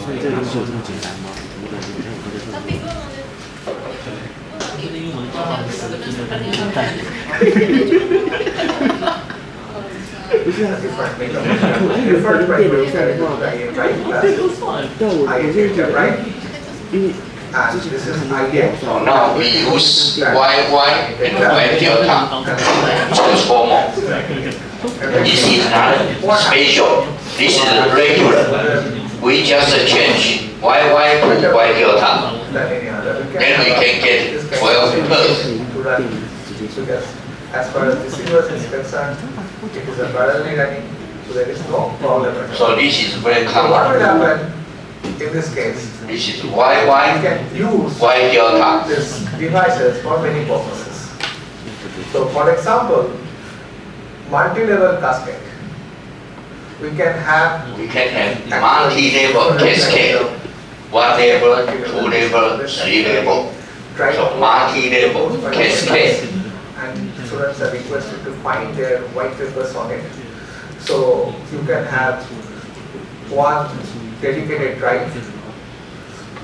所以这个东西有这么简单吗？我感觉像我都在说。因为我们教化的时候，真的很简单。不是啊，有可能电流上的话，但我现在觉得，因为之前是看到电上。Now we use YY and Y delta transformer. This is not special. This is regular. We just change YY to Y delta. Then we can get 12 Hz. As far as this inverse is concerned, it is a parallelly running, so there is no problem at all. So this is very So what will common. happen in this case? This is We YY, can use Y delta. these devices for many purposes. So for example, multi-level cascade. We can have We can have multi-level cascade. 1 level, 2 level, 3 level. So multi-level cascade. And students are requested to find their white papers on it. So you can have one dedicated drive.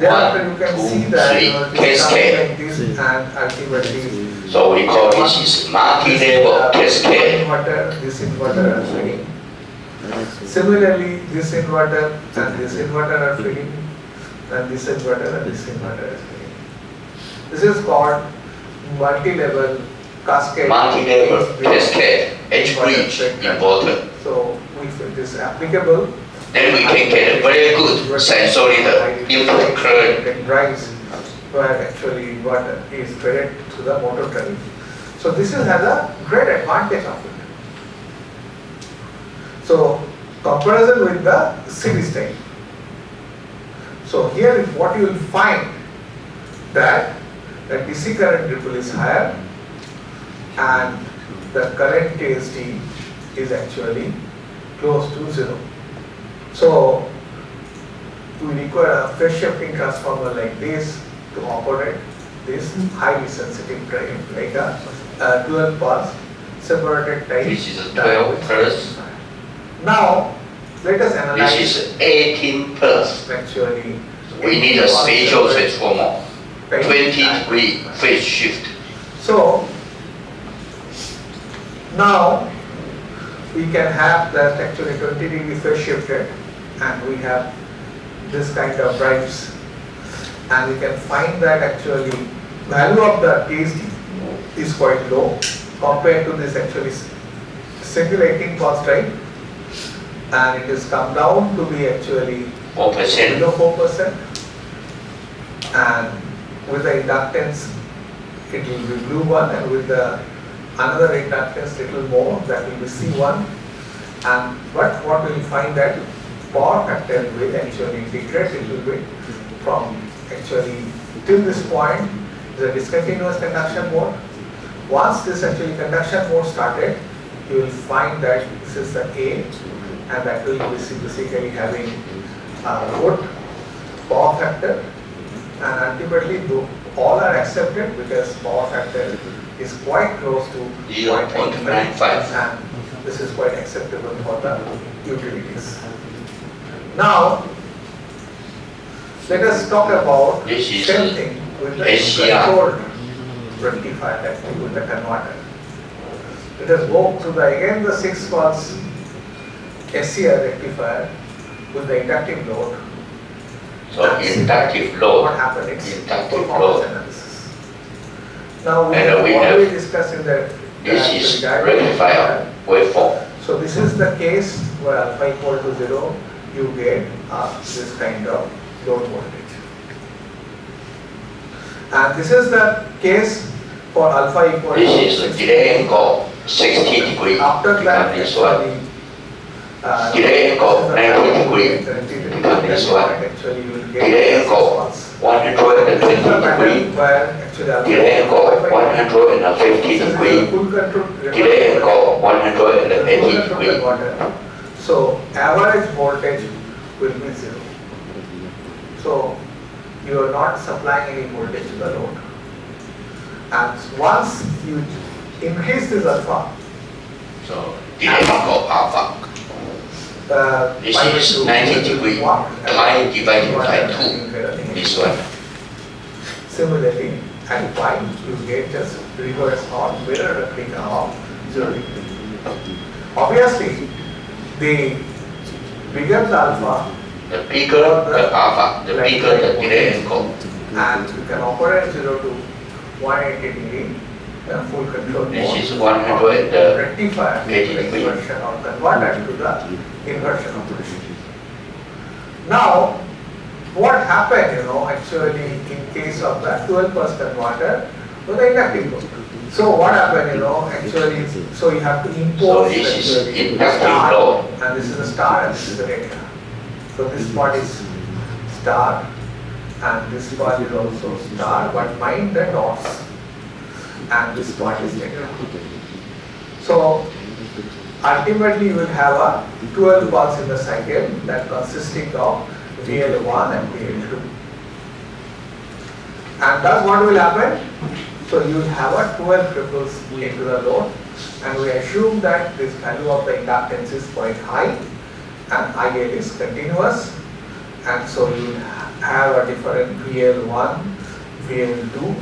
Thereafter you can 1, 2, see that 3, this is cascade. like this and ultimately So we call this is multi-level cascade. This inverter are feeding. Similarly, this inverter and this inverter are feeding, and this inverter and this inverter is feeding. This is called multi-level cascade. Multi-level cascade, H-bridge inverter. So if it is applicable, Then we can get a very good sinusoidal input current. drives where actually inverter is fed to the motor drive. So this has a great advantage of it. So comparison with the series type. So here what you will find that the DC current ripple is higher and the current KST is actually close to 0. So we require a phase shifting transformer like this to operate this highly sensitive drive, like a 12 pulse separated type. This is a 12 pulse. Now let us analyze This is 18 pulse. actually. We need a special transformer. type 20-degree phase shift. So now we can have that actually 20-degree phase shifted, and we have this kind of drives, and we can find that actually value of the KST is quite low compared to this actually single 18 pulse drive, and it has come down to be actually 4%. below 4%, and with the inductance it will be blue one, and with the another inductance little more, that will be C1, and but what we will find that power factor will actually integrate a little bit from actually till this point the discontinuous conduction mode. Once this actually conduction mode started, you will find that this is the A, and that will be basically having a good power factor, and ultimately all are accepted because power factor is quite close to 0.95. and this is quite acceptable for the utilities. Now let us talk about This is same thing with the SCR. controlled rectifier, actually with the converter. Let us go to the again the 6 pulse SCR rectifier with the inductive load. So And see inductive what load. happened in Inductive performance load. analysis. Now we And have we already have- discussed in the This is diagram. rectifier waveform. So this is the case where alpha equal to 0, you get this kind of load voltage. And this is the case for alpha equal to This is 60. delay angle 60 degree. After that, This one. actually, Delay angle 90 degree. This one. Actually, you will get Delay this angle response. 120 This is the pattern degree. where actually alpha Delay angle equal to 150 this is degree. the full control. Delay angle 180 Full control degree. converter. So average voltage will be 0. So you are not supplying any voltage to the load. And once you increase this alpha, So delay angle alpha. This is 90-degree pi divided by 2. This one. Similarly, at pi, you get just reverse or mirror replica of 0 degree. Obviously, the bigger the alpha, the bigger the alpha, the bigger the delay angle. And you can operate 0 to 180 degree full control mode. This is 100 the rectifier 80 degree. inversion or converter to the inversion operation. Now, what happened, actually in case of the 12 pulse converter to the inductive load? So what happened, actually, so you have to impose So this is actually inductive star, load. and this is a star and this is a delta. So this part is star and this part is also star, but mind the dots. And this part is delta. So ultimately you will have a 12 pulse in the cycle that consisting of VL1 and VL2. And thus what will happen? So you will have a 12 ripples into the load, and we assume that this value of the inductance is quite high and IL is continuous, and so you will have a different VL1, VL2,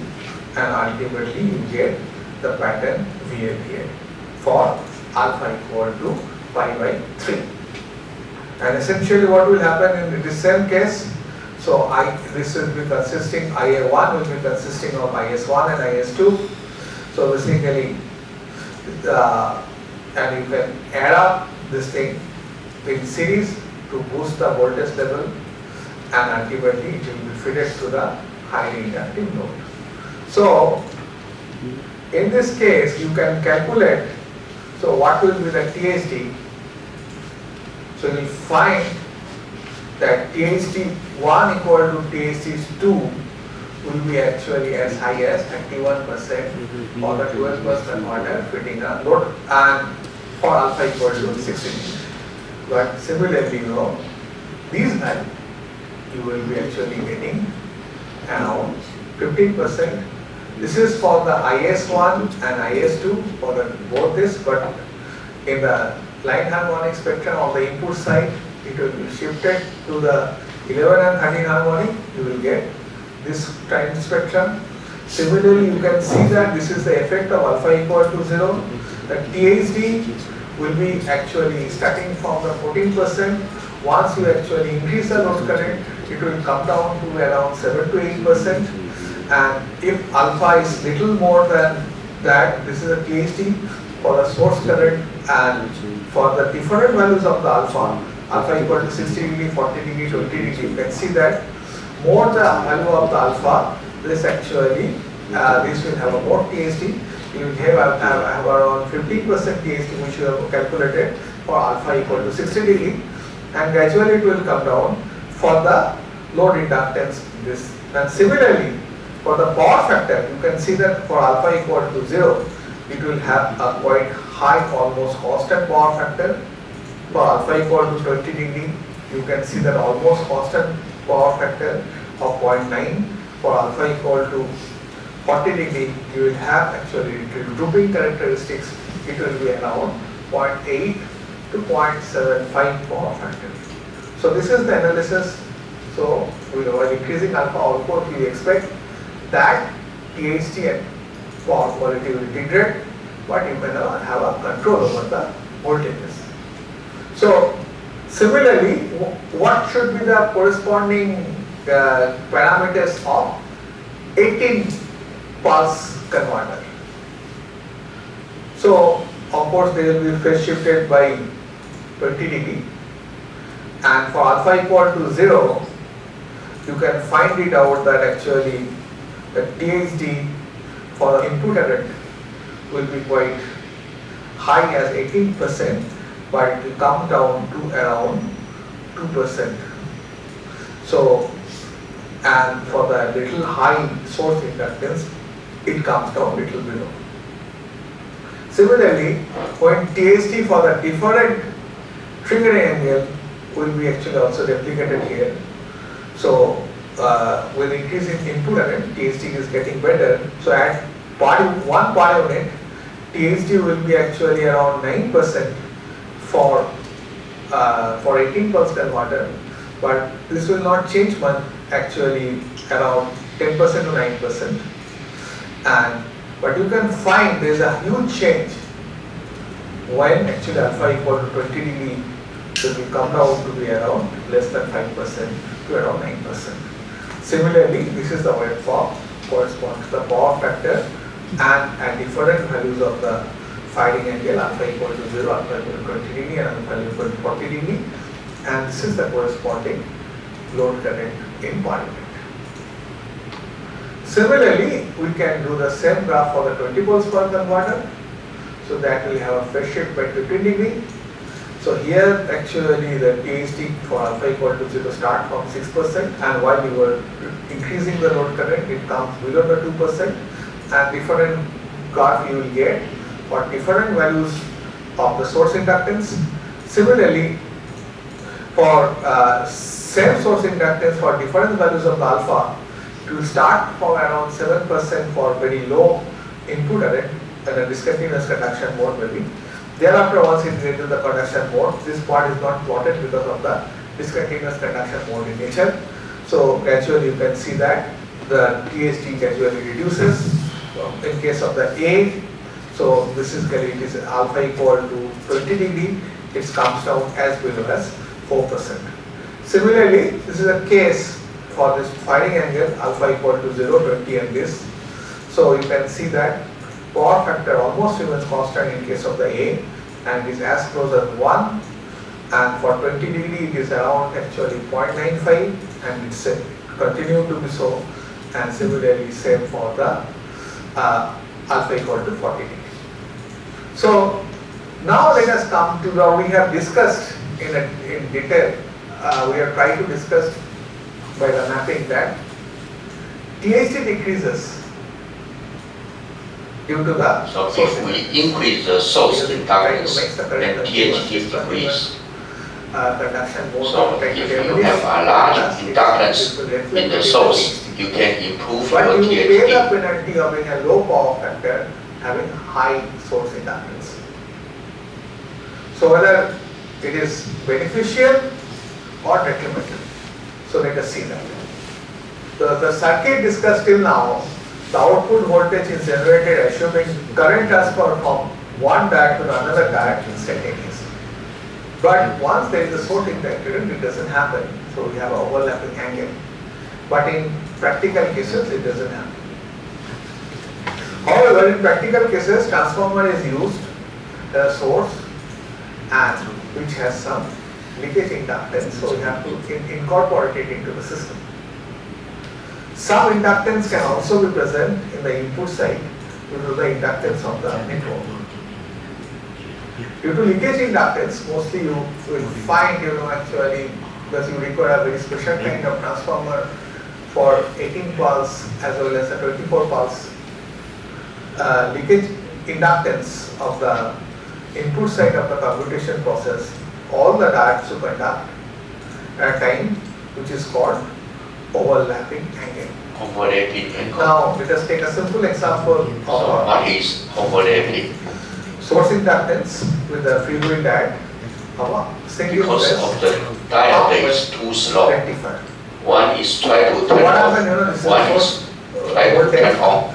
and ultimately you get the pattern VL for alpha equal to pi by 3. And essentially what will happen in this same case, so this will be consisting, IA1 will be consisting of IS1 and IS2. So basically, and you can add up this thing in series to boost the voltage level, and ultimately it will be fitted to the highly inductive node. So in this case, you can calculate, so what will be the THD? So you will find that THD1 equal to THD2 will be actually as high as 31% for the 12 converter fitting a load, and for alpha equal to 16. But similarly, these values you will be actually getting around 15%. This is for the IS1 and IS2 for the both this, but in the line harmonic spectrum on the input side, it will be shifted to the 11 and 13 harmonic. You will get this time spectrum. Similarly, you can see that this is the effect of alpha equal to 0. The THD will be actually starting from the 14%. Once you actually increase the load current, it will come down to around 7 to 8%. And if alpha is little more than that, this is a THD for the source current, and for the different values of the alpha equal to 60 degree, 40 degree, 20 degree, you can see that more the value of the alpha, this actually, this will have a more THD. You will have around 15% THD which you have calculated for alpha equal to 60 degree, and gradually it will come down for the load inductance. This, and similarly, for the power factor, you can see that for alpha equal to 0, it will have a quite high, almost constant power factor. For alpha equal to 20 degree, you can see that almost constant power factor of 0.9. For alpha equal to 40 degree, you will have actually drooping characteristics. It will be around 0.8 to 0.75 power factor. So this is the analysis. So while increasing alpha output, we expect that THD and power quality will degrade, but you can have a control over the voltages. So similarly, what should be the corresponding parameters of 18 pulse converter? So of course they will be phase shifted by 20 degree, and for alpha equal to 0, you can find it out that actually the THD for the input current will be quite high as 18%, but it will come down to around 2%. So, and for the little high source inductance, it comes down little below. Similarly, when THD for the different triggering angle will be actually also replicated here. So with increase in input current, THD is getting better. So at one per unit, THD will be actually around 9% for for 18 pulse converter, but this will not change much, actually around 10% to 9%. And but you can find there is a huge change when actually alpha equal to 20 degree, it will come down to be around less than 5% to around 9%. Similarly, this is the waveform corresponds to the power factor and at different values of the firing angle, alpha equal to 0, alpha equal to 20 degree and alpha equal to 40 degree, and this is the corresponding load current in per unit. Similarly, we can do the same graph for the 20 volts per converter. So that will have a phase shift by 15 degree. So here actually the THD for alpha equal to 0 start from 6%, and while you were increasing the load current, it comes below the 2%, and different graph you will get for different values of the source inductance. Similarly, for same source inductance for different values of the alpha, it will start from around 7% for very low input current and a discontinuous conduction mode maybe. Thereafter, once it gets into the conduction mode, this part is not plotted because of the discontinuous conduction mode in nature. So gradually you can see that the THD gradually reduces in case of the A. So this is it is alpha equal to 20 degree, it comes down as below as 4%. Similarly, this is a case for this firing angle alpha equal to 0, 20 and this. So you can see that power factor almost remains constant in case of the A and is as close as 1, and for 20 degree it is around actually 0.95 and it's continue to be so, and similarly same for the alpha equal to 40 degree. So now let us come to the, we have discussed in detail, we have tried to discuss by the mapping that THD decreases due to the So if we increase the source inductance, then THD decrease. conduction mode. So if you have a large inductance in the source, you can improve But your you pay the THD. penalty of having a low power factor, having high source inductance. So whether it is beneficial or detrimental. So let us see that. The circuit discussed till now, the output voltage is generated assuming current transfer from one diode to another diode instantaneously. But once there is a source interference, it doesn't happen. So we have an overlapping angle. But in practical cases, it doesn't happen. However, in practical cases, transformer is used as a source and which has some leakage inductance. So we have to incorporate it into the system. Some inductance can also be present in the input side due to the inductance of the network. Due to leakage inductance, mostly you will find, actually, because you require a very special kind of transformer for 18 pulse as well as a 24 pulse. Leakage inductance of the input side of the computation process, all the diodes to conduct at a time which is called overlapping angle. Overlapping angle. Now let us take a simple example So of what is overlapping? source inductance with the free wheel diode of a single Because phase of the diode is too slow. rectifier. One is try to So turn what off, happened, this one is is try to turn on.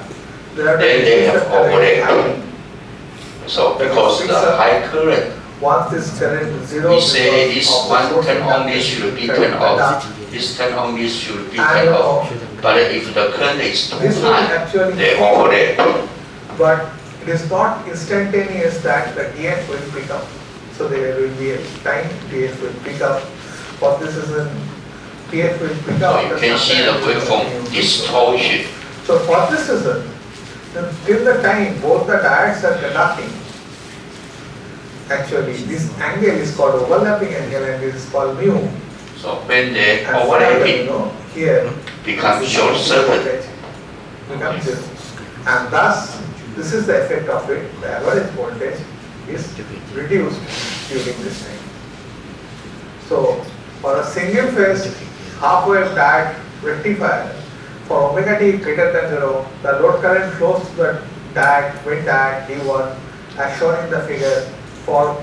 then they have overlap. So because the high current, once this current is zero, we say because this of the one source turn on, inductance, this should be current turned off. conduct. This turn on, this should be And turned off. But if the current is too This will high, actually they overlap. but it is not instantaneous that the DF will pick up. So there will be a time DF will pick up. For this reason, TF will pick So up. you can see the waveform distortion. So for this reason, till the time both the diodes are conducting, actually this angle is called overlapping angle and this is called mu. So when they And overlapping, here become short circuit. becomes zero. And thus, this is the effect of it. The average voltage is reduced during this time. So, for a single phase half-wave diode rectifier, for omega t greater than 0, the load current flows to the diode, wind diode D1 as shown in the figure. For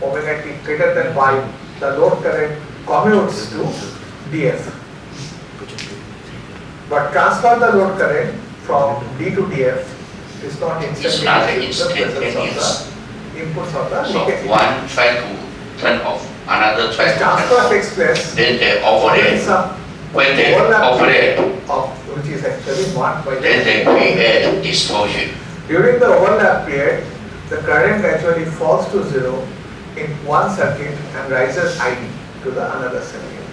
omega t greater than 5, the load current commutes to DF. But transfer the load current from D to DF is not It's not instantaneous. instantaneous. The inputs of the So leakage. one try to turn off, another try to turn Transfer on. takes place Then they when overlay. some When they overlap overlay, of which is actually marked by then they create distortion. During the overlap period, the current actually falls to zero in one circuit and rises ID to the another circuit.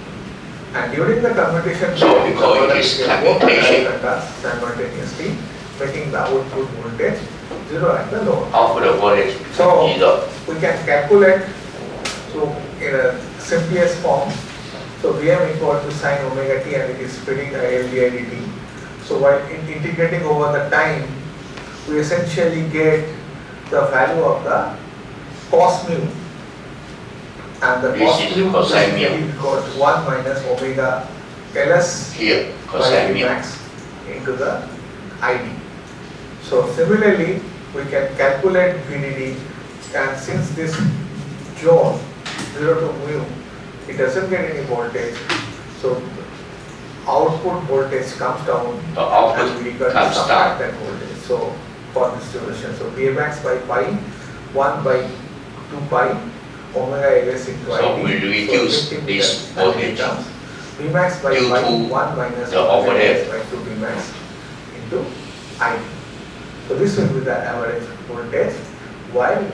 And during the commutation, So we call it is commutation. simultaneously, making the output voltage zero at the load. Output the voltage So zero. we can calculate so in a simplest form. So Vm equal to sine omega t and it is splitting the LDIdt. So while integrating over the time, we essentially get the value of the cos mu. And the This cos is mu cosine mu. basically equals 1 minus omega Ls Here, by cosine V mu. max into the ID. So similarly, we can calculate VDD, and since this zone 0 to mu, it doesn't get any voltage, so output voltage comes down The output and we can comes subtract down. that voltage. So for this duration, so V max by pi, 1 by 2 pi, omega Ls into ID. So we reduce So this that voltage becomes V max by due pi, to 1 minus the omega overlap. Ls by 2 V max into ID. So this will be the average voltage while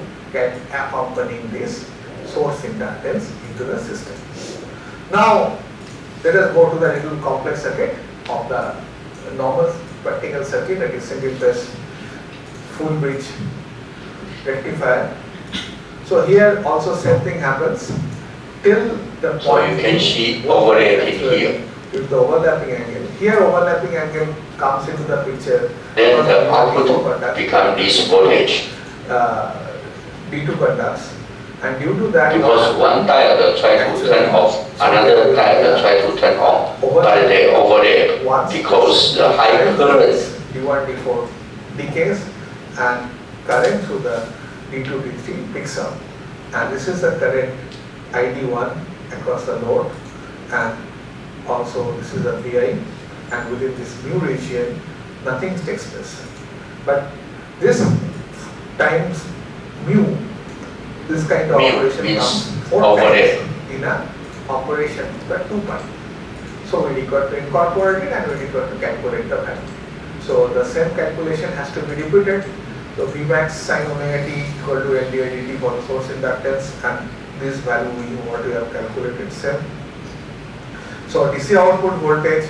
accompanying this source inductance into the system. Now let us go to the little complex circuit of the normal practical circuit, that is single phase full bridge rectifier. So here also same thing happens till the point. So you can see overlapping here. With the overlapping angle. Here overlapping angle comes into the picture. Then the because output become this voltage. D2 conducts, and due to that Because one diode try to turn off, another diode try to turn on, but they overlap because the high current. D1, D4 decays and current through the D2, D3 picks up. And this is the current ID1 across the load, and also this is the VI, and within this mu region nothing takes place. But this times mu, this kind of Mu operation means comes 4 overlap. times in a operation, the 2 pi. So we require to incorporate it and we require to calculate the value. So the same calculation has to be repeated. So V max sin omega t equal to L dt for the source inductance, and this value we want to have calculated same. So DC output voltage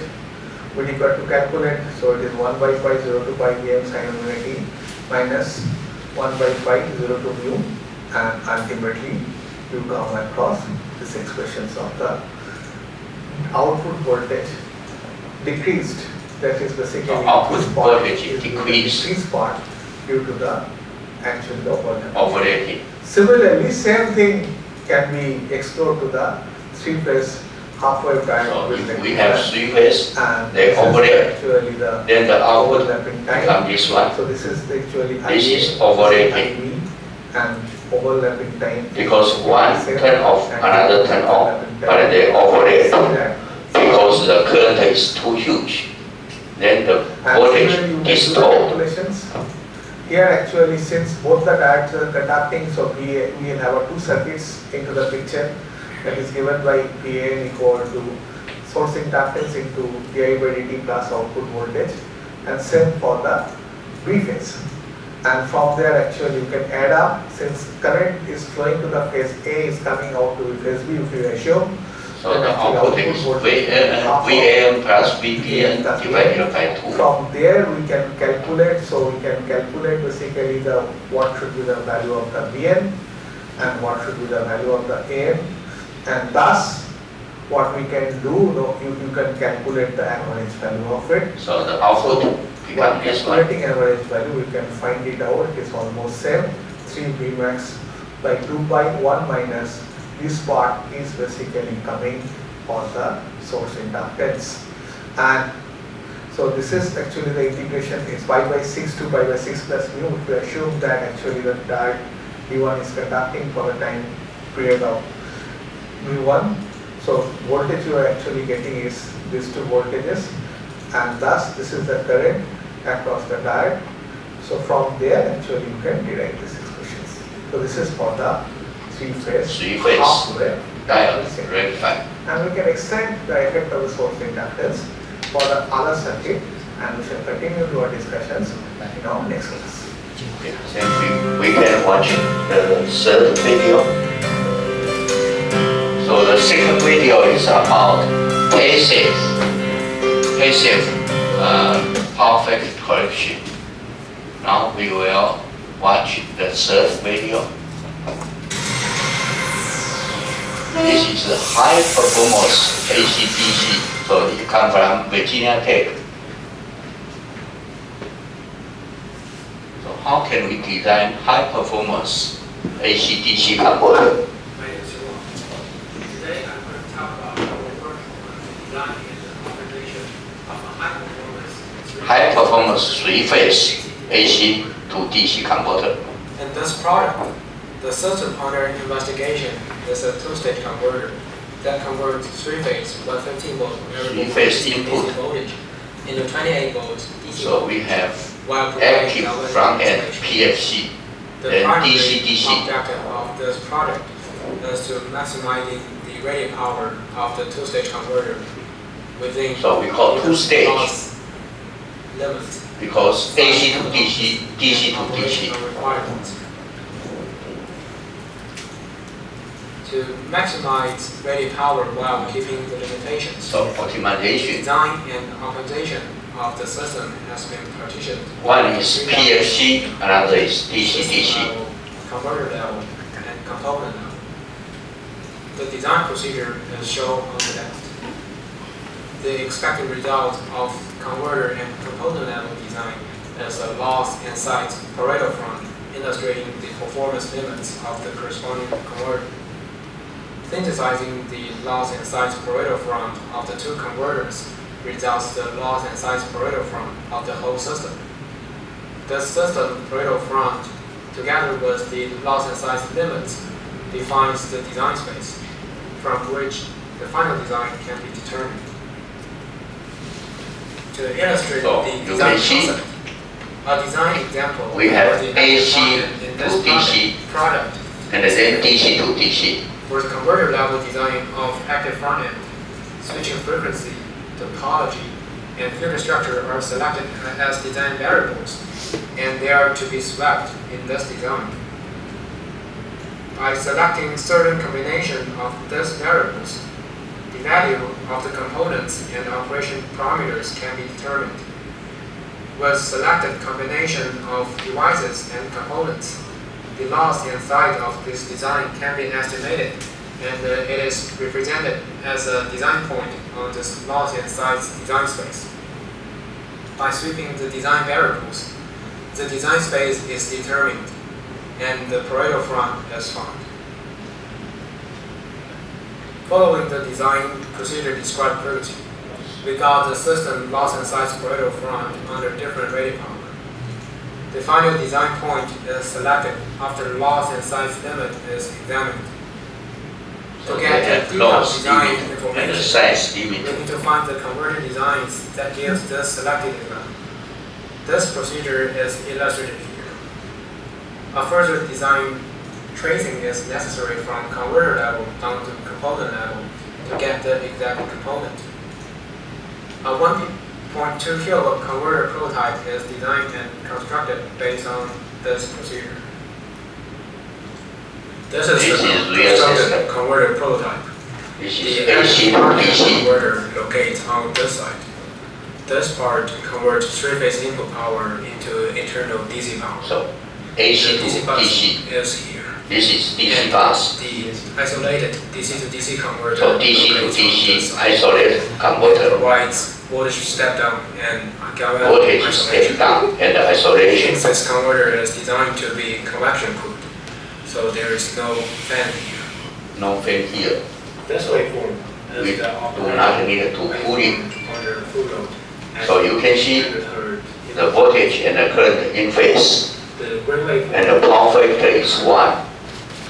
we require to calculate. So it is 1 by pi 0 to pi Vm sin omega t minus 1 by pi 0 to mu, and ultimately you come across these expressions of the output voltage decreased. That is basically The output this part voltage is the decreased. decreased part due to the actual overlap. Overlapping. Similarly, same thing can be explored to the three-phase half-wave So diagonal. if we have 3 phase, and they this is overlap. actually the Then the output overlapping time. become this one. So this is actually This IA, is overlapping. IB, and overlapping time. Because one turn off, another turn on, but they See overlap that? because the current is too huge. Then the And voltage similarly, you can do the distort. calculations. Here actually, since both the diodes are conducting, so we will have 2 circuits into the picture, that is given by PAN equal to source inductance into di by dt plus output voltage, and same for the B phase. And from there actually you can add up, since current is flowing to the phase A is coming out to phase B, if you assume. So then the actually output is half of VAM plus VPN plus divided by 2. From there we can calculate, so we can calculate basically the what should be the value of the Vn and what should be the value of the Am, and thus what we can do, you can calculate the average value of it. So the output So become while this one. calculating average value, we can find it out, it is almost same, 3 Vmax by 2 pi 1 minus this part is basically coming for the source inductance. And so this is actually the integration is pi by 6 to pi by 6 plus mu. If you assume that actually the diode D1 is conducting for the time period of V1. So voltage you are actually getting is these two voltages, and thus this is the current across the diode. So from there actually you can derive these expressions. So this is for the three-phase half-wave diode rectifier. And we can extend the effect of the source inductance for the other circuit, and we shall continue our discussions in our next class. Okay, then we can watch the third video. So the second video is about passive perfect correction. Now we will watch the third video. This is a high performance AC/DC. So it comes from Virginia Tech. So how can we design high performance AC/DC converter? My name is Yuan. Today I'm going to talk about how we work on the design and the configuration of a high performance three-phase AC to DC converter. In this product, the system under investigation is a two-stage converter that converts three-phase 115 volt Three-phase input. DC voltage into 28 volts DC So we have while providing active relevant front-end information. PFC, The then primary DC-DC. objective of this product is to maximizing the rated power of the two-stage converter within So we call the two-stage. loss limits. Because AC to DC, DC to DC. Operational requirements. To maximize rated power while keeping the limitations. So optimization. Design and optimization of the system has been partitioned. One is PFC, another is DC-DC. level, converter level, and component level. The design procedure is shown on the left. The expected result of converter and component level design is a loss and size Pareto front, illustrating the performance limits of the corresponding converter. Synthesizing the loss and size Pareto front of the two converters results the loss and size Pareto front of the whole system. The system Pareto front, together with the loss and size limits, defines the design space, from which the final design can be determined. To illustrate So the you design can see concept, a design example we have for the AC in this to DC. product And then DC to DC. for the converter level design of active front end, switching frequency, topology, and filter structure are selected as design variables, and they are to be swept in this design. By selecting certain combination of these variables, the value of the components and operation parameters can be determined. With selected combination of devices and components, the loss and size of this design can be estimated, and it is represented as a design point on this loss and size design space. By sweeping the design variables, the design space is determined, and the Pareto front is found. Following the design procedure described previously, we got the system loss and size Pareto front under different rated power. The final design point is selected after loss and size limit is examined. So To they get have the detailed loss design limit and the information, size we limit. need to find the converter designs that gives this selected design. This procedure is illustrated here. A further design tracing is necessary from converter level down to component level to get the exact component. A 1.2 kilowatt converter prototype is designed and constructed based on this procedure. This is This the is real constructed system. converter prototype. This is The AC to DC. converter locates on this side. This part converts three-phase input power into internal DC power. So The AC to DC bus DC. is here. This is DC And bus. the isolated DC to DC converter So DC to locates on this DC side. isolated It converter. provides voltage step down and galvanic Voltage isolation. step down and isolation. Since this converter is designed to be convection cooled, so there is no fan here. No fan here. This waveform We is the do not need to cool it. under full load. So you can see the voltage and the current in phase. The gray waveform. And the power factor is 1.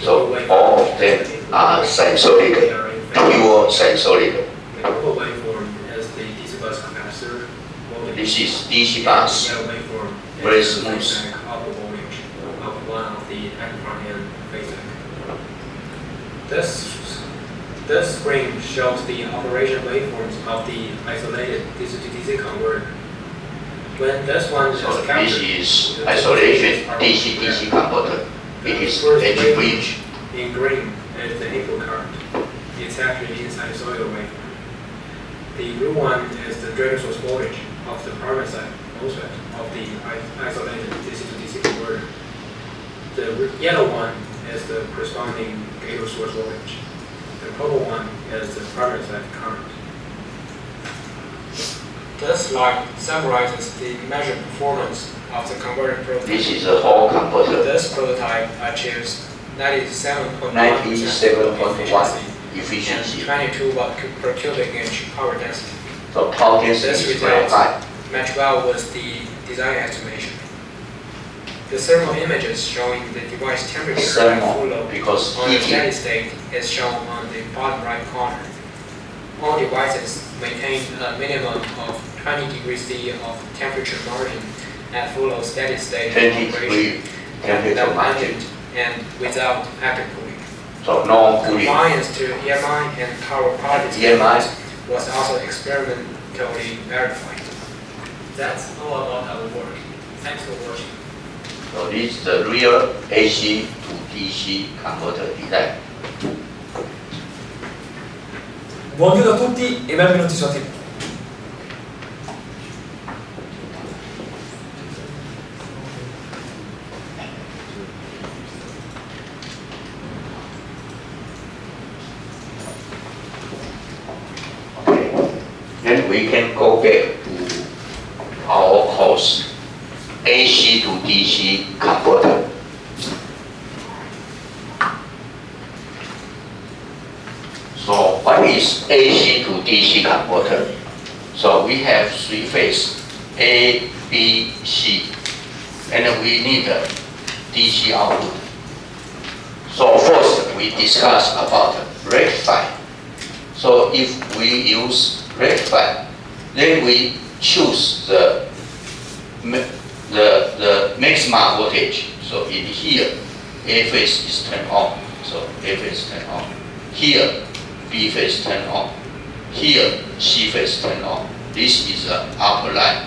So all of them are sinusoidal. pure sinusoid. The purple waveform is the DC bus capacitor voltage. This is DC bus. The yellow waveform Very is the smooth. feedback output voltage of one of the amplifier and phase. This screen shows the operation waveforms of the isolated DC-to-DC converter. When this one is So this captured, is the isolation are DC-DC converter. It is First edge wave bridge. in green is the input current. It's actually inside soil waveform. The blue one is the drain source voltage of the primary side MOSFET of the isolated DC-to-DC converter. The yellow one is the corresponding gate source voltage. The purple one is the primary side current. This slide summarizes the measured performance of the converter prototype. This is a whole converter. This prototype achieves 97.1% 97.1 and efficiency. 22 watt per cubic inch power density. So power density This is very result high. match well with the design estimation. The thermal images showing the device temperature and full Thermal, load because on the steady heating. state is shown on the bottom right corner. All devices maintain a minimum of 20 degrees C of temperature margin at full load steady state 20 operation degree temperature without margin. ambient and without active cooling. So no cooling. Compliance to EMI and power quality EMI. standards was also experimentally verified. That's all about our work. Thanks for watching. So this is the real AC to DC converter design. Buongiorno a tutti e benvenuti su ATV. Okay. Then we can go back to our course, AC to DC converter. So what is AC to DC converter? So we have three phase, A, B, C, and we need a DC output. So first we discuss about rectifier. So if we use rectifier, then we choose the maximum voltage. So in here, A phase is turned on. So A phase turned on. Here, B phase turned on. Here, C phase turned on. This is the upper line.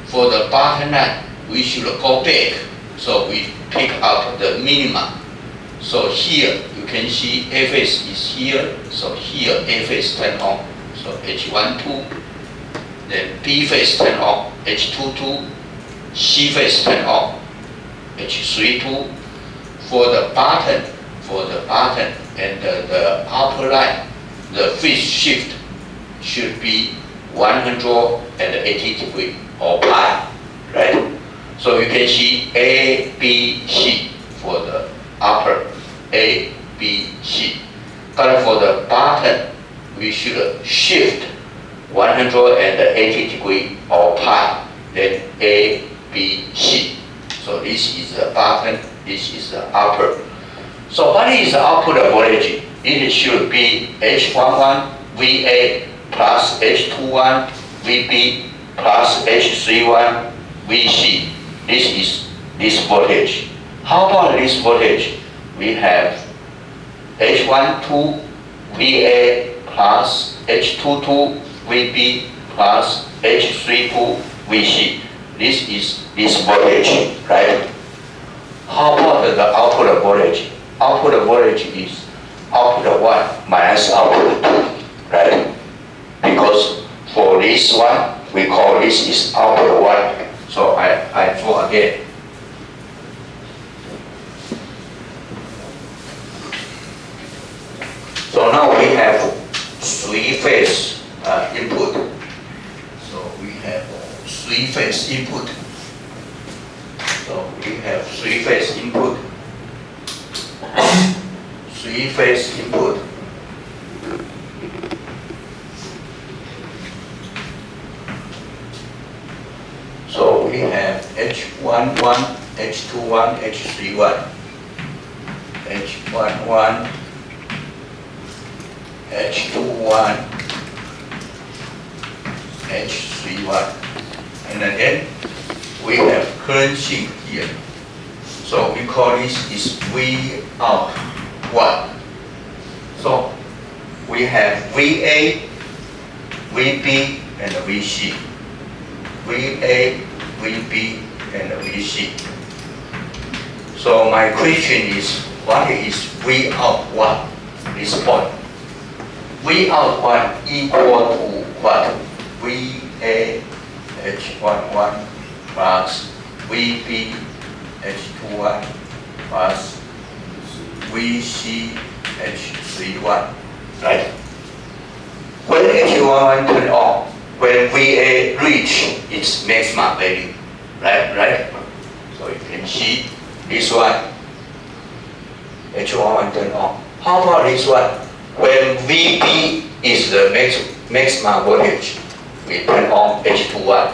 For the bottom line, we should go back. So we pick out the minimum. So here, you can see A phase is here. So here, A phase turned on. So H12. Then B phase turned on. H22. C phase turned on. H32. For the bottom and the upper line, the phase shift should be 180 degree or pi, right? So you can see A, B, C for the upper, A, B, C. But for the bottom, we should shift 180 degree or pi, then A, B, C. So this is the bottom, this is the upper. So what is the output voltage? It should be H11 VA plus H21 VB plus H31 VC. This is this voltage. How about this voltage? We have H12 VA plus H22 VB plus H32 VC. This is this voltage, right? How about the output voltage? Output voltage is output 1 minus output 2, right? Because for this one, we call this is output 1. So I draw again. So now we have three-phase input. So we have three-phase input. So we have three-phase input. Three-phase input. So we have H11, H21, H31. H11, H21, H31, and then we have current sink here. So we call this is V out 1. So we have VA, VB, and VC. VA, VB, and VC. So my question is, what is V out 1? This point. V out 1 equal to what? VA H11 plus VB H21 plus VC H31, right? When H11 turn on, when VA reach its maximum value, right? So you can see this one, H11 turn on. How about this one? When VB is the maximum voltage, we turn on H21.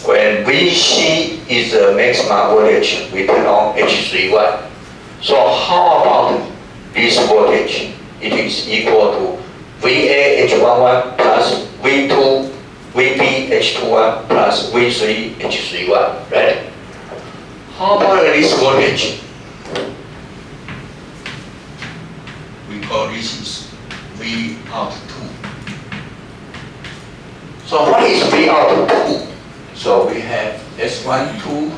When VC is the maximum voltage, we turn on H31. So how about this voltage? It is equal to VA H11 plus V2 VB H21 plus V3 H31, right? How about this voltage? We call this is V out 2. So what is V out 2? So we have S12,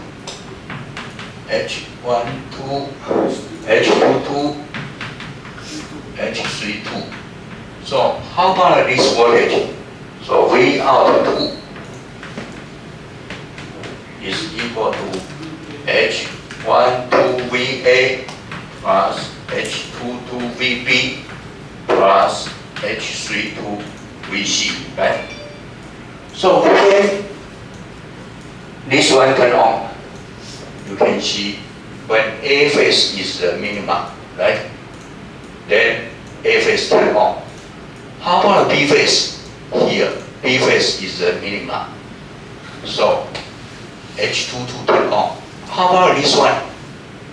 H12, H22, H32. So how about this voltage? So V out 2 is equal to H12 VA plus H22 VB plus H32 VC, right? So when this one turn on, you can see when A phase is the minimum, right? Then A phase turn on. How about B phase? Here, B phase is the minimum. So H22 turn on. How about this one?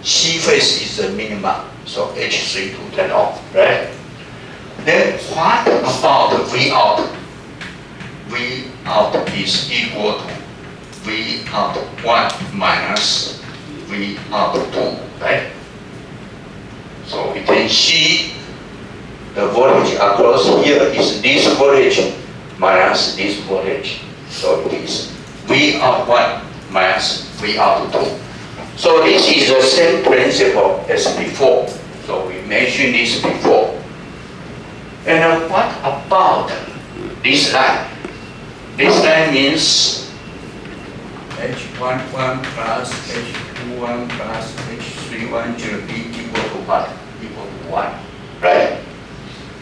C phase is the minimum. So H32 turn on, right? Then what about V out? V out is equal to V out 1 minus V out 2, right? So we can see the voltage across here is this voltage minus this voltage. So it is V out 1 minus V out 2. So this is the same principle as before. So we mentioned this before. And what about this line? This line means H11 plus H21 plus H31 should be equal to what? Equal to 1, right?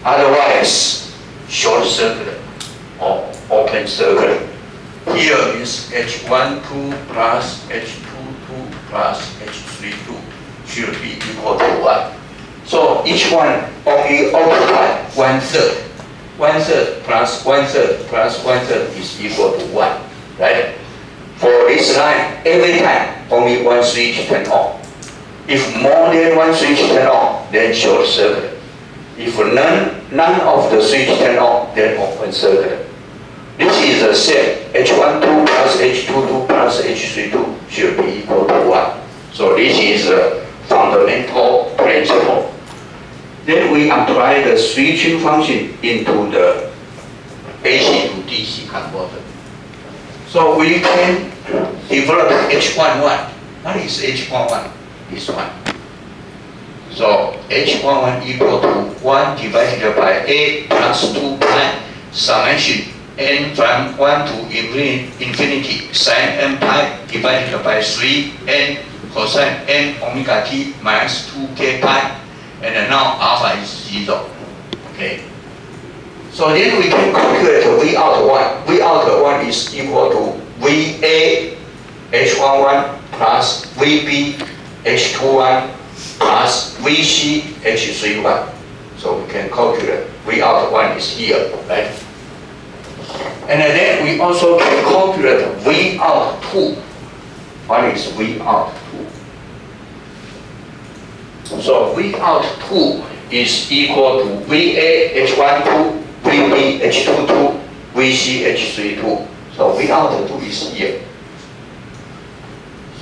Otherwise, short circuit or open circuit. Here is H12 plus H22 plus H32 should be equal to 1. So each one only occupy 1/3. 1/3 plus 1/3 plus 1/3 is equal to 1, right? For this line, every time only one switch turn on. If more than one switch turn on, then short circuit. If none of the switch turn on, then open circuit. This is the same. H12 plus H22 plus H32 should be equal to 1. So this is the fundamental principle. Then we apply the switching function into the AC to DC converter. So we can develop H11. What is H11? This one. So H11 equal to 1 divided by A plus 2 pi summation n from 1 to infinity sin n pi divided by 3 n cosine n omega t minus 2k pi. And now alpha is 0. Okay. So then we can calculate V out 1. V out 1 is equal to VA H11 plus VB H21 plus VC H31. So we can calculate V out 1 is here, right? And then we also can calculate V out 2. What is V out 2? So V out 2 is equal to VA H12, VB H22, VC H32. So V out 2 is here.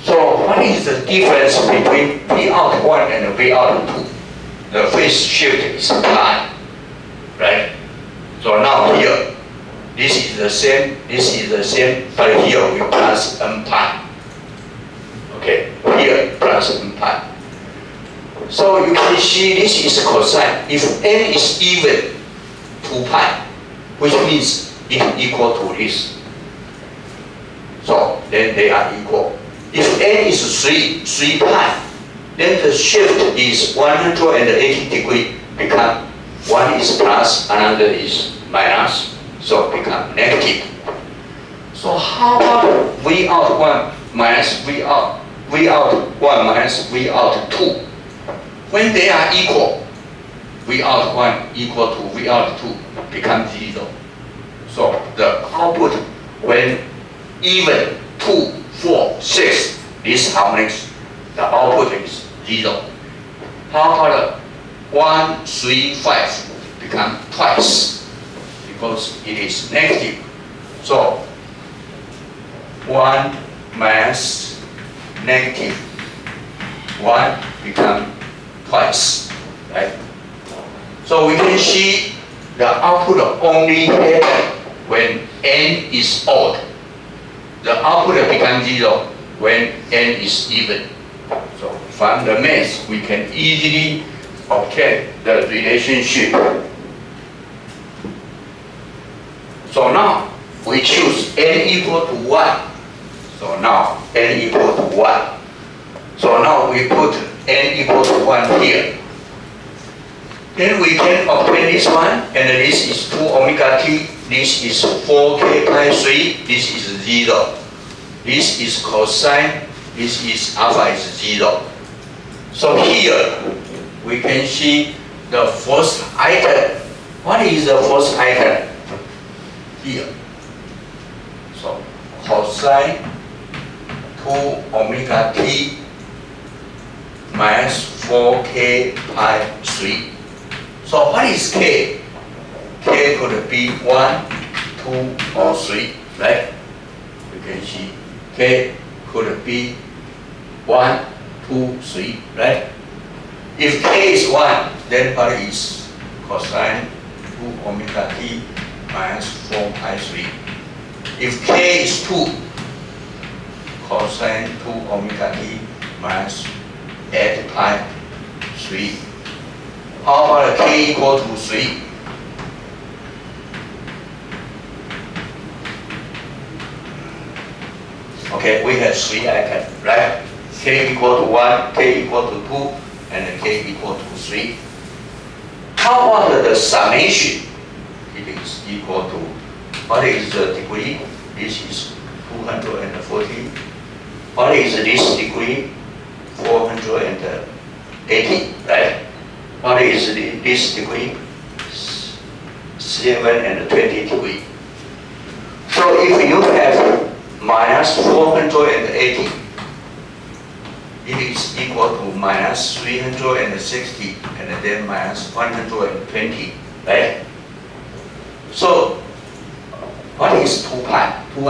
So what is the difference between V out 1 and V out 2? The phase shift is pi, right? So now here, this is the same, but here we plus n pi. Okay, here plus n pi. So you can see this is cosine. If n is even 2 pi, which means it is equal to this. So then they are equal. If n is 3 pi, then the shift is 180 degrees, become one is plus, another is minus, so become negative. So how about V out 1 minus V out 1 minus V out 2? When they are equal, V out 1 equal to V out 2 become 0. So the output when even 2, 4, 6, this harmonics, the output is 0. How about 1, 3, 5 become twice because it is negative. So 1 minus negative 1 become twice, right? So we can see the output only happen when n is odd. The output becomes 0 when n is even. So from the math, we can easily obtain the relationship. So now we choose n equal to 1. So now n equal to 1. So now we put n equal to 1 here. Then we can obtain this one, and this is 2 omega t, this is 4k pi 3, this is 0. This is cosine, this is alpha is 0. So here we can see the first item. What is the first item? Here. So cosine 2 omega t minus 4k pi 3. So what is k? K could be 1, 2, or 3, right? You can see k could be 1, 2, 3, right? If k is 1, then what is cosine 2 omega t minus 4 pi 3? If k is 2, cosine 2 omega t minus 8 pi 3. How about k equal to 3? Okay, we have 3 items, right? K equal to 1, k equal to 2, and k equal to 3. How about the summation? It is equal to, what is the degree? This is 240. What is this degree? 480, right? What is this degree? 720 degrees. So if you have minus 480, it is equal to minus 360 and then minus 120, right? So what is 2 pi? 2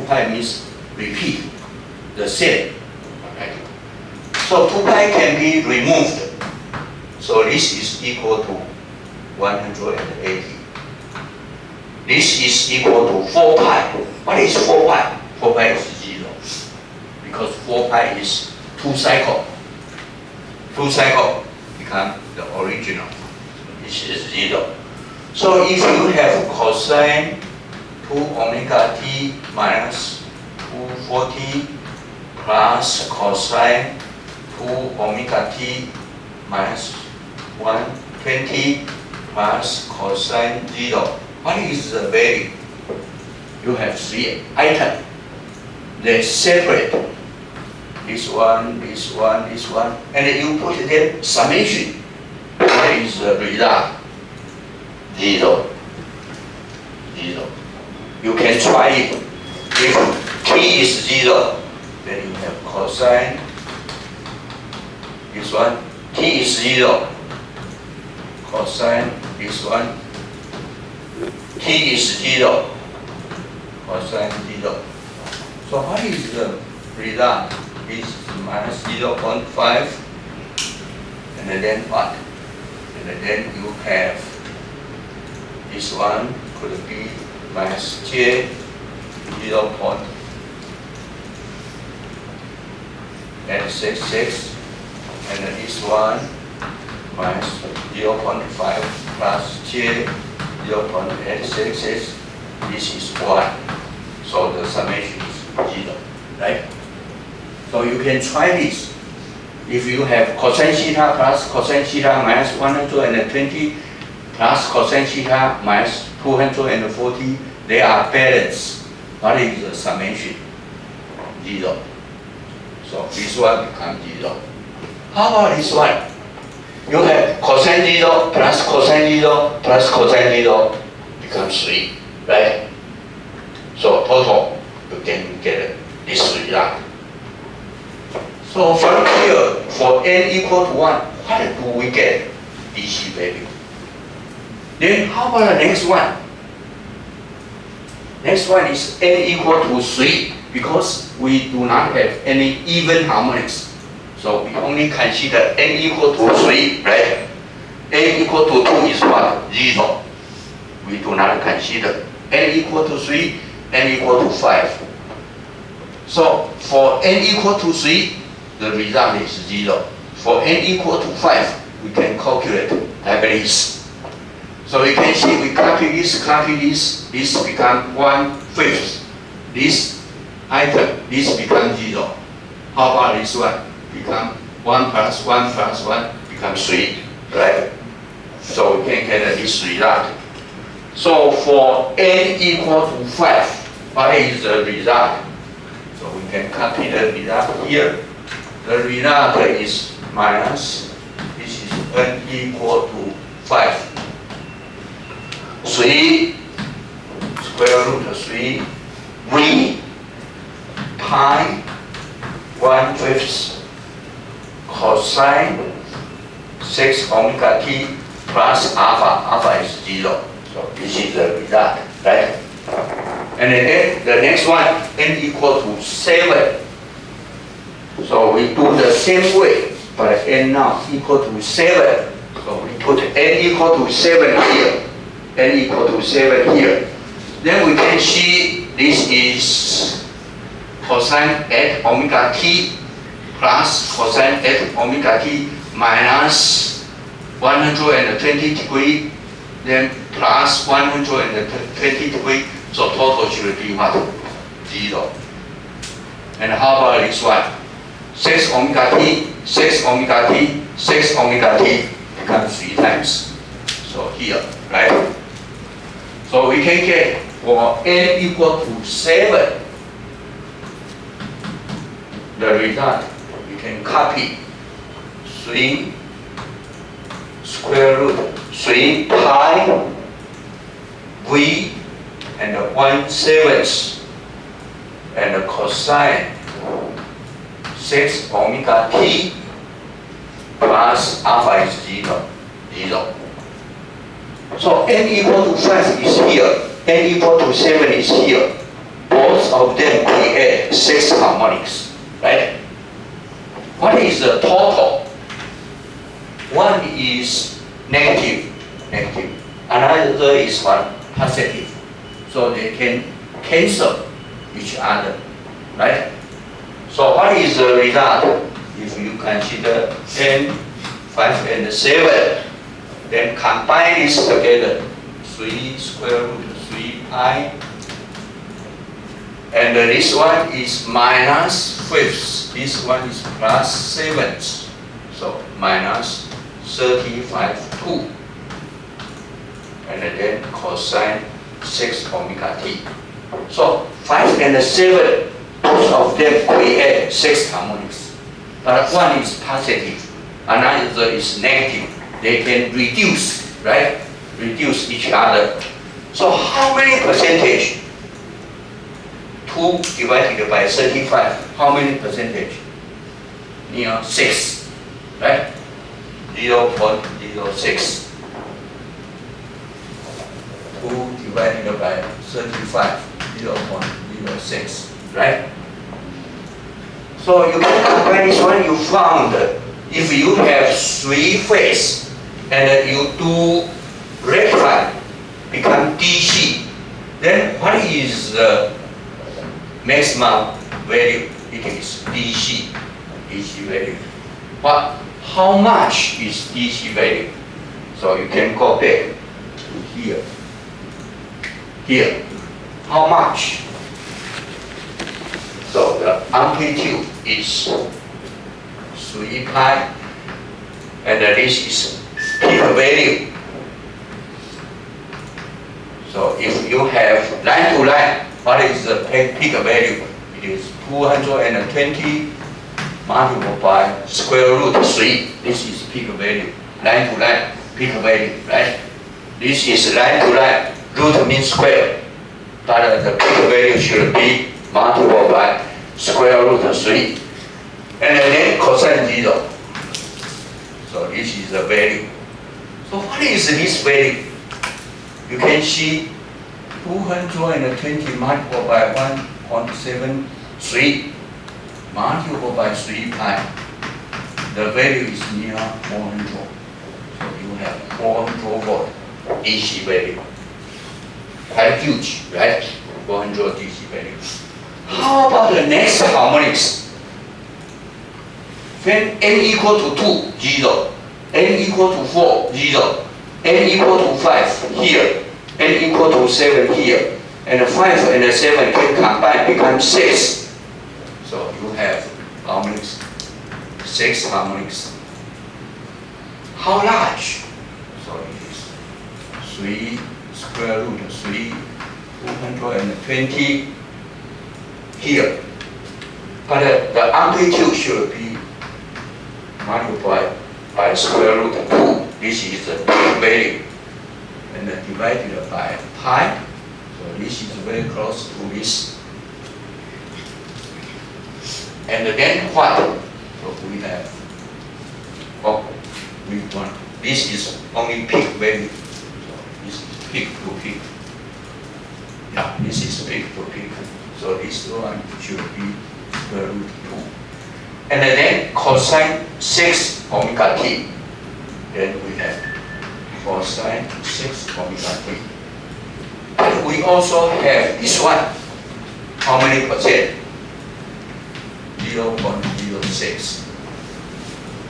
pi means repeat the same, right? So 2 pi can be removed. So this is equal to 180. This is equal to 4 pi. What is 4 pi? 4 pi is 0. Because 4 pi is 2 cycles. 2 cycles become the original. This is 0. So if you have cosine 2 omega t minus 240 plus cosine 2 omega t minus 120 plus cosine 0. What is the value? You have 3 items. They separate. This one, this one, this one, and then you put them summation. What is the result? 0. 0. You can try it. If t is 0, then you have cosine. This one, t is 0. cosine this one. T is 0. Cosine 0. So what is the result? It's minus 0.5. And then what? And then you have this one could be minus J 0.866, and then this one minus 0.5 plus J 0.866. This is 1. So the summation is 0, right? So you can try this. If you have cosine theta plus cosine theta minus 120 plus cosine theta minus 240, they are balanced. What is the summation? 0. So this one becomes 0. How about this one? You have cosine 0 plus cosine 0 plus cosine 0 becomes 3, right? So total, you can get this result. So from here, for n equal to 1, what do we get? DC value. Then how about the next one? Next one is n equal to 3, because we do not have any even harmonics. So we only consider n equal to 3, right? n equal to 2 is what? 0. We do not consider. n equal to 3, n equal to 5. So for n equal to 3, the result is 0. For n equal to 5, we can calculate like this. So you can see we copy this, this becomes 1/5. This item, this becomes 0. How about this one? Become 1 plus 1 plus 1 becomes 3, right? So we can get this result. So for n equal to 5, what is the result? So we can copy the result here. The result is minus, this is n equal to 5. 3 square root of 3 v pi 1/5 cosine 6 omega t plus alpha. Alpha is 0. So this is the result, right? And then the next one, n equal to 7. So we do the same way, but n now equal to 7. So we put n equal to 7 here. N equal to 7 here. Then we can see this is cosine 8 omega t plus cosine 8 omega t minus 120 degree, then plus 120 degree. So total should be what? 0. And how about this one? 6 omega t, 6 omega t, 6 omega t becomes 3 times. So here, right? So we can get for n equal to 7, the result, we can copy 3 square root 3 pi v and 1/7 and cosine 6 omega t plus alpha is 0. So n equal to 5 is here, n equal to 7 is here. Both of them create 6 harmonics, right? What is the total? One is negative. Another is one positive. So they can cancel each other, right? So what is the result? If you consider n, 5 and 7, then combine this together, 3 square root 3 pi, and this one is minus 5th, this one is plus 7th, so minus 35/2, and then cosine 6 omega t. So 5 and 7, both of them create 6 harmonics, but one is positive, another is negative. They can reduce, right? Reduce each other. So how many percentage? 2 divided by 35, how many percentage? 6, right? 0.06. divided by 35, 0.06, right? So you can combine this one, you found if you have 3 phase and you do rectify, become DC, then what is the maximum value? It is DC value. But how much is DC value? So you can go back to here. Here, how much? So the amplitude is 3 pi, and this is peak value. So if you have line to line, what is the peak value? It is 220 multiplied by square root 3. This is peak value. Line to line, peak value, right? This is line to line. Root means square, but the peak value should be multiplied by square root 3. And then cosine 0. So this is the value. So what is this value? You can see 220 multiplied by 1.73 multiplied by 3 pi. The value is near 400. So you have 400 volt DC value. Quite huge, right? 400 DC value. How about the next harmonics? When n equal to 2, 0. N equal to 4, 0. N equal to 5 here. N equal to 7 here. And 5 and 7 can combine, become 6. So you have harmonics, 6 harmonics. How large? So it is 3 square root 3, 220 here. But the amplitude should be multiplied by square root 2. This is the peak value. And divided by pi. So this is very close to this. And then what? So we have, we want, this is only peak value. So this is peak to peak. Yeah, this is peak to peak. So this one should be square root 2. And then cosine 6 omega t. Then we have cosine 6 omega t. And we also have this one. How many percent? 0.06.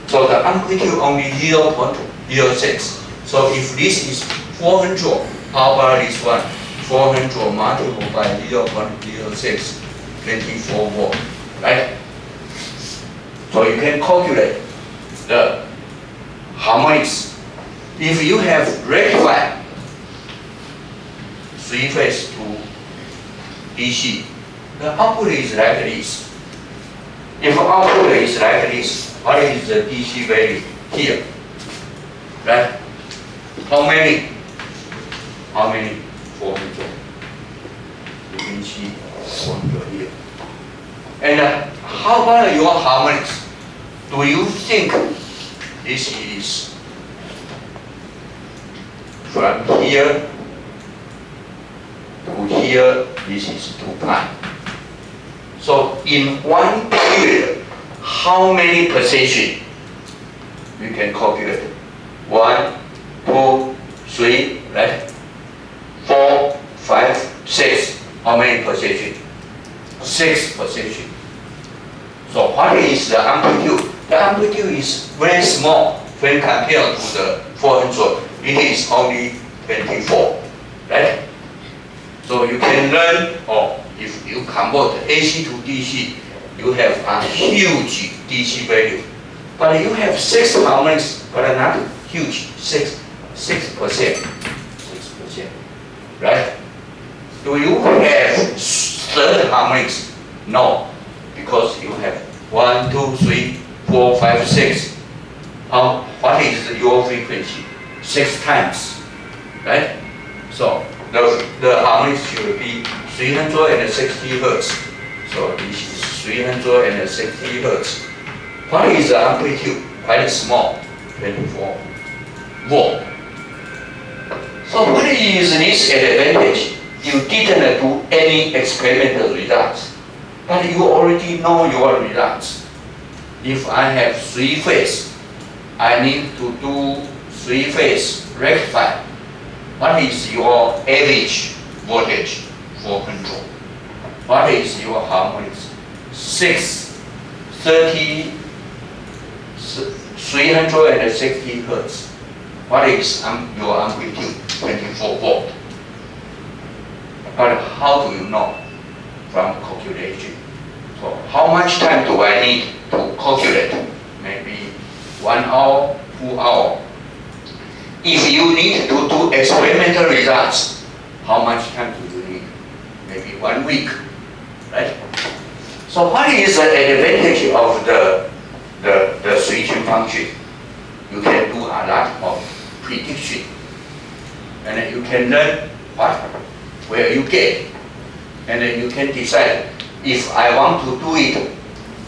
So the amplitude only 0.06. So if this is 400, how about this one? 400 multiplied by 0.06, 24 volt, right? So you can calculate the harmonics. If you have rectified 3-phase to DC, the output is like this. If output is like this, what is the DC value here? Right? How many? 400. You can see 400 here. And how about your harmonics? Do you think this is from here to here? This is 2 pi. So in one period, how many positions we can calculate? 1, 2, 3, right? 4, 5, 6. How many positions? 6 positions. So what is the amplitude? The amplitude is very small when compared to the 400. It is only 24, right? So you can learn, or if you convert AC to DC, you have a huge DC value. But you have 6 harmonics, but not huge, 6%. 6%, right? Do you have third harmonics? No, because you have 1, 2, 3, 4, 5, 6. What is your frequency? 6 times, right? So the harmonics should be 360 hertz. So this is 360 hertz. What is the amplitude? Quite small, 24 volt. So what is this advantage? You didn't do any experimental results, but you already know your results. If I have 3-phase, I need to do 3-phase rectifier. What is your average voltage for control? What is your harmonics? 360 hertz. What is your amplitude? 24 volt. But how do you know? From calculation. So how much time do I need to calculate? Maybe 1 hour, 2 hours. If you need to do experimental results, how much time do you need? Maybe 1 week, right? So what is the advantage of the switching function? You can do a lot of prediction, and then you can learn where you get, and then you can decide if I want to do it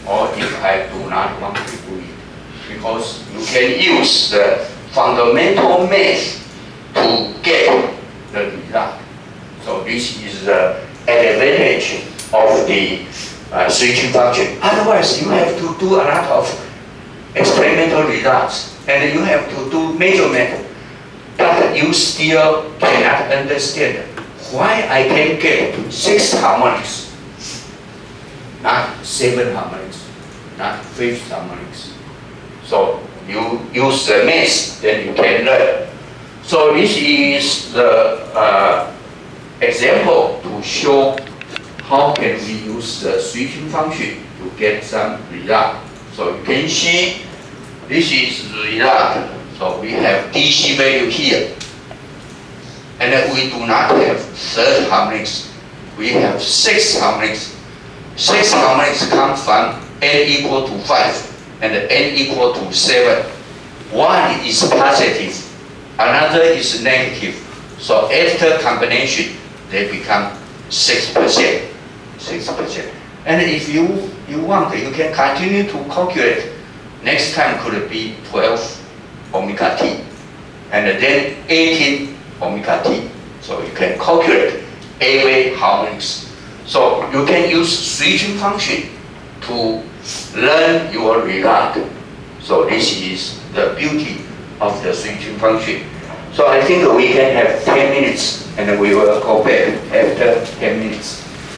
or if I do not want to do it, because you can use the fundamental math to get the result. So this is the advantage of the switching function. Otherwise, you have to do a lot of experimental results, and you have to do measurement, but you still cannot understand why I can get 6 harmonics, not 7 harmonics, not 5 harmonics. So you use the math, then you can learn. So this is the example to show how can we use the switching function to get some result. So you can see this is the result. So we have DC value here. And then we do not have 3rd harmonics. We have 6 harmonics. 6 harmonics come from n equal to 5 and n equal to 7. One is positive, another is negative. So after combination, they become 6%. 6%. And if you want, you can continue to calculate. Next time could be 12 omega t, and then 18 omega t. So you can calculate every harmonics. So you can use switching function to learn your result. So this is the beauty of the switching function. So I think we can have 10 minutes, and we will go back after 10 minutes.